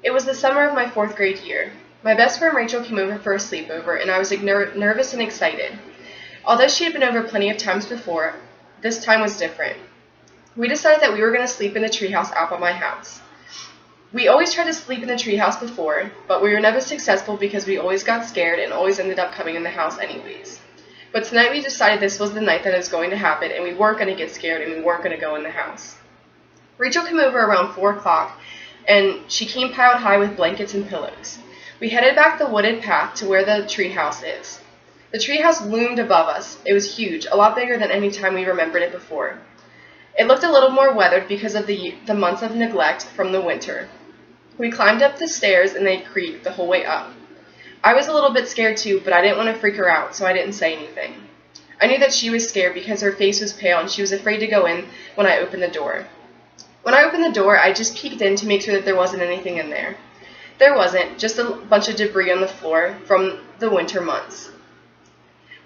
It was the summer of my 4th grade year. My best friend Rachel came over for a sleepover, and I was nervous and excited. Although she had been over plenty of times before, this time was different. We decided that we were going to sleep in the treehouse out by my house. We always tried to sleep in the treehouse before, but we were never successful because we always got scared and always ended up coming in the house anyways. But tonight we decided this was the night that it was going to happen, and we weren't going to get scared and we weren't going to go in the house. Rachel came over around 4 o'clock, and she came piled high with blankets and pillows. We headed back the wooded path to where the treehouse is. The treehouse loomed above us. It was huge, a lot bigger than any time we remembered it before. It looked a little more weathered because of the months of neglect from the winter. We climbed up the stairs and they creaked the whole way up. I was a little bit scared too, but I didn't want to freak her out, so I didn't say anything. I knew that she was scared because her face was pale and she was afraid to go in when I opened the door. When I opened the door, I just peeked in to make sure that there wasn't anything in there. There wasn't, just a bunch of debris on the floor from the winter months.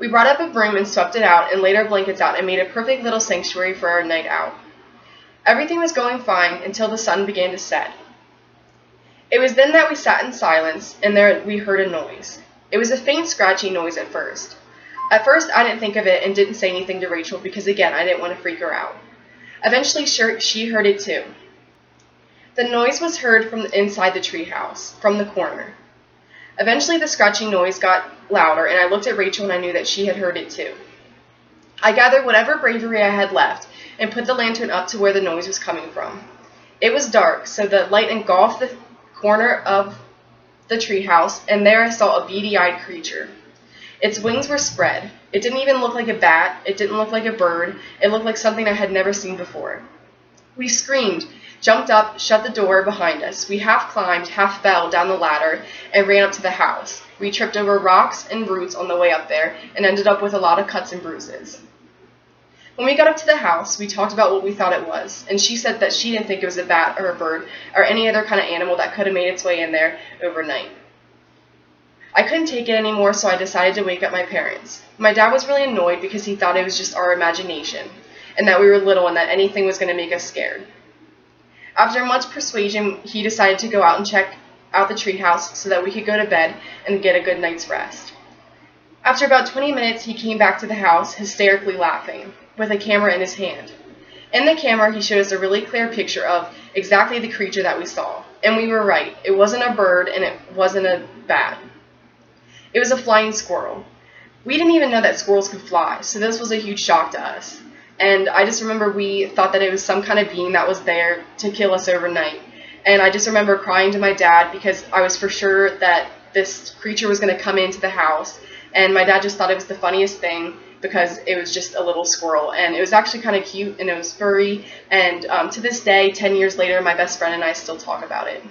We brought up a broom and swept it out and laid our blankets out and made a perfect little sanctuary for our night out. Everything was going fine until the sun began to set. It was then that we sat in silence, and there we heard a noise. It was a faint scratching noise at first. At first, I didn't think of it and didn't say anything to Rachel because, again, I didn't want to freak her out. Eventually, she heard it too. The noise was heard from inside the treehouse, from the corner. Eventually, the scratching noise got louder, and I looked at Rachel and I knew that she had heard it too. I gathered whatever bravery I had left and put the lantern up to where the noise was coming from. It was dark, so the light engulfed the corner of the treehouse, and there I saw a beady-eyed creature. Its wings were spread. It didn't even look like a bat. It didn't look like a bird. It looked like something I had never seen before. We screamed, jumped up, shut the door behind us. We half climbed, half fell down the ladder, and ran up to the house. We tripped over rocks and roots on the way up there, and ended up with a lot of cuts and bruises. When we got up to the house, we talked about what we thought it was, and she said that she didn't think it was a bat or a bird or any other kind of animal that could have made its way in there overnight. I couldn't take it anymore, so I decided to wake up my parents. My dad was really annoyed because he thought it was just our imagination, and that we were little and that anything was going to make us scared. After much persuasion, he decided to go out and check out the treehouse so that we could go to bed and get a good night's rest. After about 20 minutes, he came back to the house, hysterically laughing, with a camera in his hand. In the camera, he showed us a really clear picture of exactly the creature that we saw. And we were right. It wasn't a bird and it wasn't a bat. It was a flying squirrel. We didn't even know that squirrels could fly, so this was a huge shock to us. And I just remember we thought that it was some kind of being that was there to kill us overnight. And I just remember crying to my dad because I was for sure that this creature was going to come into the house. And my dad just thought it was the funniest thing because it was just a little squirrel. And it was actually kind of cute and it was furry. And to this day, 10 years later, my best friend and I still talk about it.